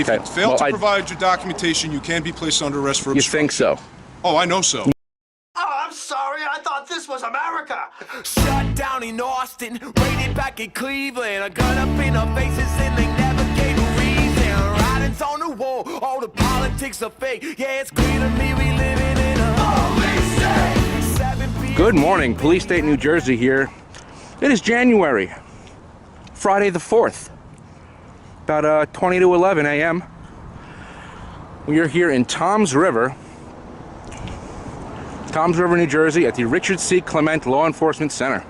If you fail to provide your documentation, you can be placed under arrest for obstruction. You think so? Oh, I know so. Oh, I'm sorry. I thought this was America. Shut down in Austin, raided back in Cleveland. A gun up in our faces and they never gave a reason. Writings on the wall, all the politics are fake. Yeah, it's clear to me we living in a police state. Good morning, Police State, New Jersey here. It is January, Friday the 4th, about 20 to 11 a.m. We are here in Toms River, New Jersey, at the Richard C. Clement Law Enforcement Center.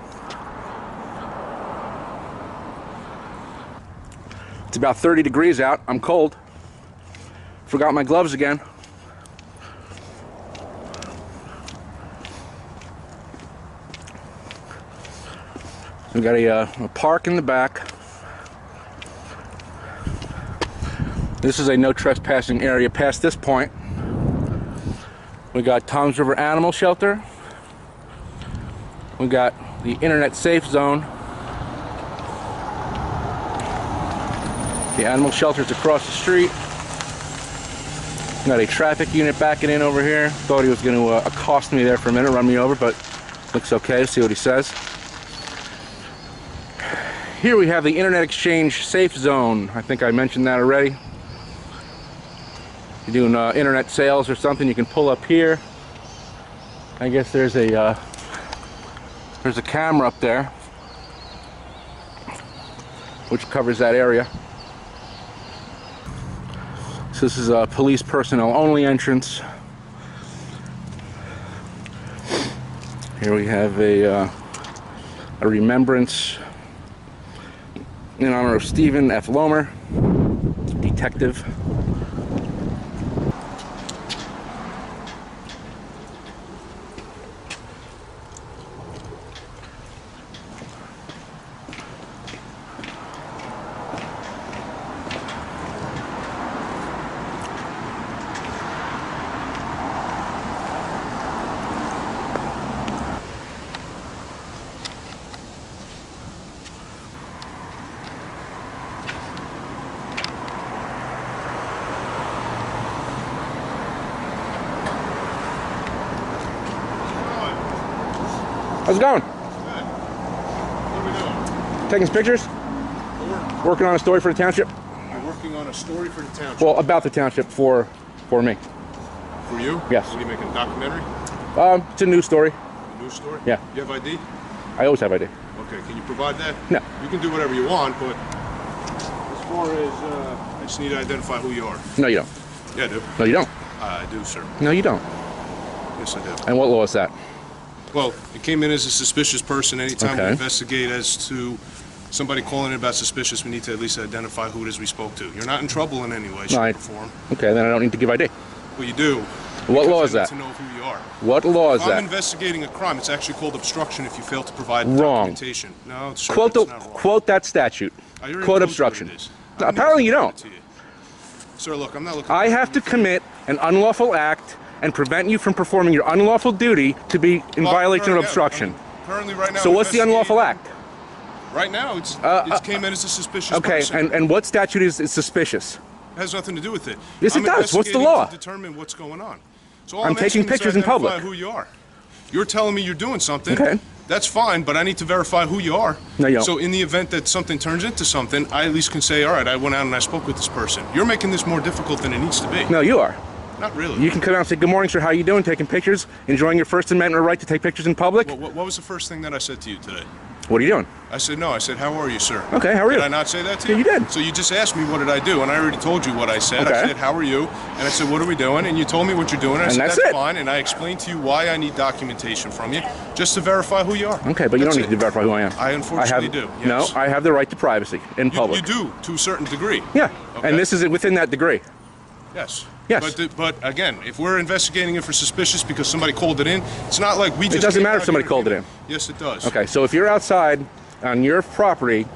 It's about 30 degrees out. I'm cold. Forgot my gloves again. We got a park in the back. This is a no trespassing area past this point. We got Toms River Animal Shelter. We got the Internet Safe Zone. The animal shelter's across the street. We got a traffic unit backing in over here. Thought he was going to accost me there for a minute, run me over, but looks okay. See what he says. Here we have the Internet Exchange Safe Zone. I think I mentioned that already. If you're doing internet sales or something, you can pull up here. I guess there's a camera up there which covers that area. So this is a police personnel only entrance. Here we have a remembrance in honor of Stephen F. Lomer, detective. How's it going? Good. What are we doing? Taking some pictures? Working on a story for the township? You're working on a story for the township? Well, about the township for me. For you? Yes. What are you making, a documentary? It's a news story. A news story? Yeah. You have ID? I always have ID. Okay, can you provide that? No. You can do whatever you want, but as far as, I just need to identify who you are. No, you don't. Yeah, I do. No, you don't. I do, sir. No, you don't. Yes, I do. And what law is that? Well, it came in as a suspicious person. Anytime we Okay. investigate as to somebody calling in about suspicious, we need to at least identify who it is we spoke to. You're not in trouble in any way, shape, or form. Okay, then I don't need to give ID. Well, you do. What law is that? To know who you are. What law is If that? I'm investigating a crime, it's actually called obstruction if you fail to provide Wrong. documentation. No, sir, Quote, it's not wrong. quote that statute. I already Quote told you obstruction. what it is. Apparently you don't. Sir, look, I'm not looking. I have to commit an unlawful act and prevent you from performing your unlawful duty to be in violation of obstruction. Currently, right now. So what's the unlawful act? Right now, it came in as a suspicious person. Okay, and what statute is suspicious? It has nothing to do with it. Yes, it does. What's the law? To determine what's going on. So all I'm taking pictures in public. Who you are. You're telling me you're doing something. Okay. That's fine, but I need to verify who you are. No, you don't. So in the event that something turns into something, I at least can say, all right, I went out and I spoke with this person. You're making this more difficult than it needs to be. No, you are. Not really. You can come out and say, good morning, sir, how you doing? Taking pictures, enjoying your First Amendment right to take pictures in public? What was the first thing that I said to you today? What are you doing? I said, no. I said, how are you, sir? Okay, how are you? Did I not say that to you? Yeah, you did. So you just asked me what did I do, and I already told you what I said. Okay. I said, how are you? And I said, what are we doing? And you told me what you're doing. And I said, that's that's it. fine. And I explained to you why I need documentation from you, just to verify who you are. Okay, but you don't need to verify who I am. I unfortunately do. Yes. No, I have the right to privacy in public. You do, to a certain degree. Yeah, Okay. and this is within that degree. Yes. Yes. But again, if we're investigating it for suspicious because somebody called it in, it's not like we just... It doesn't matter if somebody called it in. Yes, it does. Okay, so if you're outside on your property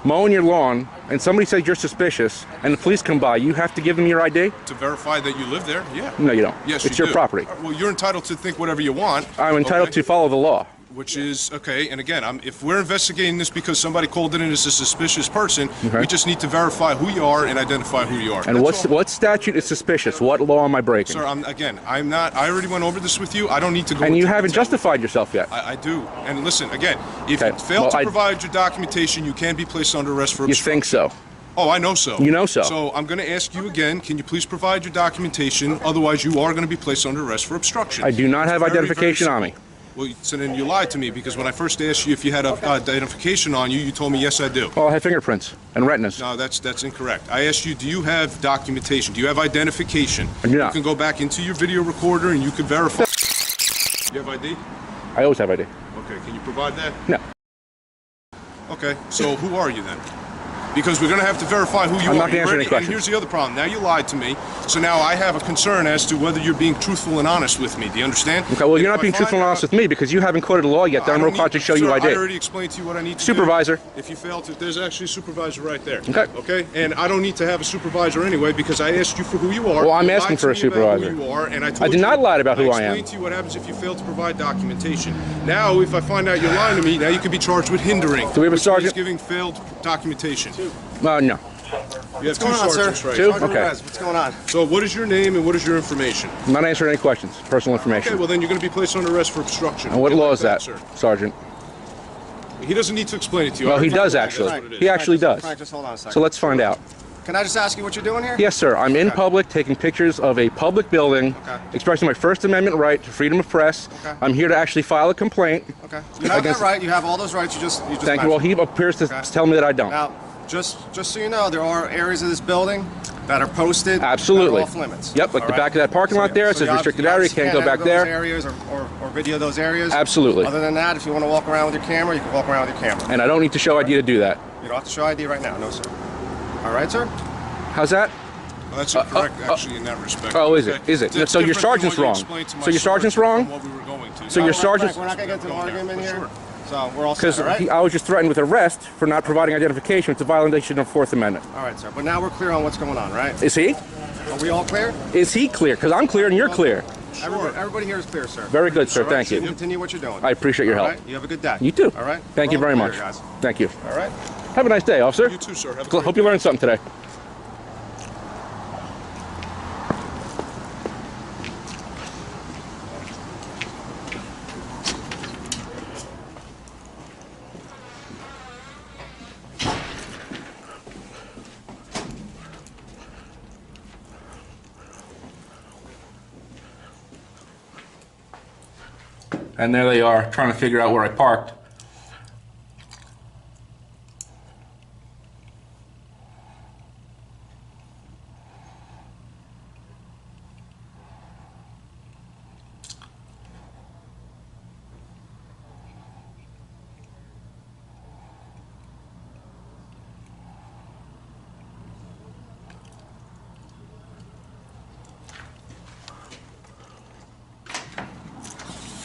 mowing your lawn and somebody says you're suspicious and the police come by, you have to give them your ID? To verify that you live there, yeah. No, you don't. Yes, it's you your do. property. Well, you're entitled to think whatever you want. I'm entitled to follow the law. Which is, okay, and again, if we're investigating this because somebody called it in as a suspicious person, we just need to verify who you are and identify who you are. And what statute is suspicious? What law am I breaking? Sir, I'm not, I already went over this with you. I don't need to go And you into haven't detail. justified yourself yet. I do. And listen, again, if you fail to provide your documentation, you can be placed under arrest for obstruction. You think so? Oh, I know so. You know so. So I'm going to ask you again, can you please provide your documentation? Otherwise, you are going to be placed under arrest for obstruction. I do not have identification on me. Well, so then you lied to me, because when I first asked you if you had identification on you, you told me, yes, I do. Well, I have fingerprints and retinas. No, that's incorrect. I asked you, do you have documentation? Do you have identification? I do not. You can go back into your video recorder and you can verify. You have ID? I always have ID. Okay, can you provide that? No. Okay, so who are you then? Because we're going to have to verify who you are. I'm not going to answer any questions. And here's the other problem. Now you lied to me, so now I have a concern as to whether you're being truthful and honest with me. Do you understand? Okay, well, you're not being truthful and honest with me because you haven't quoted the law yet. Then I'm required to show you ID. I already explained to you what I need to Supervisor. do. If you fail to, there's actually a supervisor right there. Okay. Okay, and I don't need to have a supervisor anyway because I asked you for who you are. Well, I'm asking for a supervisor. Who you are, and I did not lie about who I am. I explained to you what happens if you fail to provide documentation. Now, if I find out you're lying to me, now you can be charged with hindering. Do we have a sergeant? Giving failed documentation. No. You have two sergeants, right? Two? Okay. What's going on? So what is your name and what is your information? I'm not answering any questions. Personal information. Okay, well then you're going to be placed under arrest for obstruction. And what law is that, sir? Sergeant? He doesn't need to explain it to you. Well, he does That's actually. what it is. He actually does. Frank, just hold on a second. So let's find out. Can I just ask you what you're doing here? Yes, sir. I'm in public taking pictures of a public building, expressing my First Amendment right to freedom of press. Okay. I'm here to actually file a complaint. Okay. You have that right. You have all those rights. You just Thank you. Well, he appears to tell me that I don't. Now, just so you know, there are areas of this building that are posted. Absolutely. That are off limits. Yep, like the back of that parking lot there. It says restricted area. Can't go back there. Areas or video those areas. Absolutely. Other than that, if you want to walk around with your camera, you can walk around with your camera. And I don't need to show ID to do that. You don't have to show ID right now. No, sir. All right, sir? How's that? Well, that's incorrect, actually, in that respect. Oh, is it? Okay. Is it? It's So your different than sergeant's what you wrong. explained to my So your sergeant's sergeant wrong? from what we were going to. So your sergeant's... Frank, we're not going to get into an argument here. Sure. So we're all set, Because all right? I was just threatened with arrest for not providing identification. It's a violation of Fourth Amendment. All right, sir. But now we're clear on what's going on, right? Is he? Are we all clear? Is he clear? Because I'm clear and you're clear. Everybody here is clear, sir. Very good, sir. All right, Thank you. Continue what you're doing. I appreciate your All help. right? You have a good day. You too. All right? Thank you We're all very clear, much. guys. Thank you. All right? Have a nice day, officer. You too, sir. Have a great Hope you learned something today. And there they are, trying to figure out where I parked.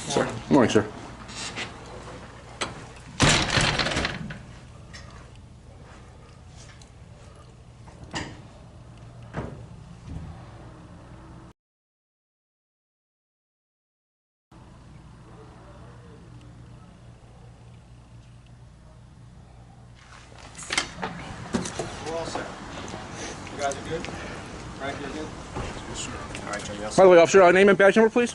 Sir. Good morning, sir. We're all set. You guys are good? Frank, you're good? Yes, sir. All right, Jimmy. By the way, officer, name and badge number, please.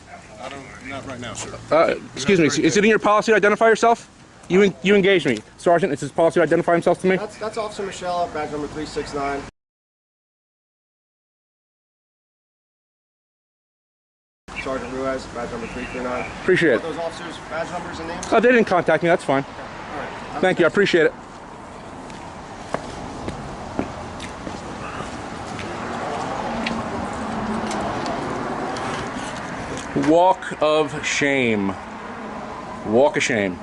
Not right now, sir. Excuse me, is it in your policy to identify yourself? You engaged me. Sergeant, it's his policy to identify himself to me? That's Officer Moschella, badge number 369. Sergeant Ruiz, badge number 339. Appreciate it. Those officers' badge numbers and names? Oh, they didn't contact me, that's fine. All right. Thank you, I appreciate it. Walk of shame. Walk of shame.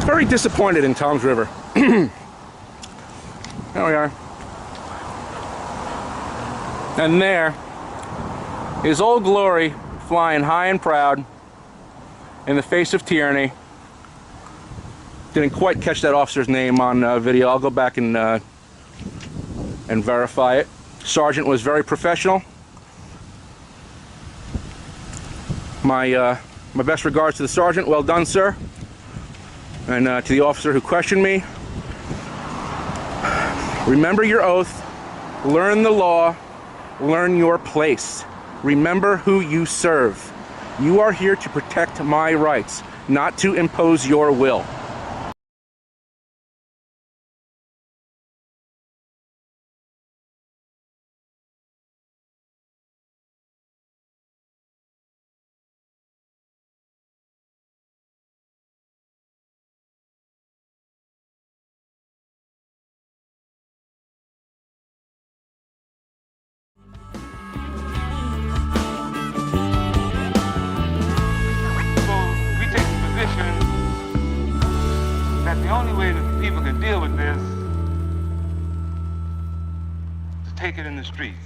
Very disappointed in Tom's River. There we are. And there is Old Glory flying high and proud in the face of tyranny. Didn't quite catch that officer's name on video. I'll go back and verify it. Sergeant was very professional. My best regards to the sergeant. Well done, sir. And to the officer who questioned me. Remember your oath. Learn the law. Learn your place. Remember who you serve. You are here to protect my rights, not to impose your will. That the only way that people can deal with this is to take it in the streets.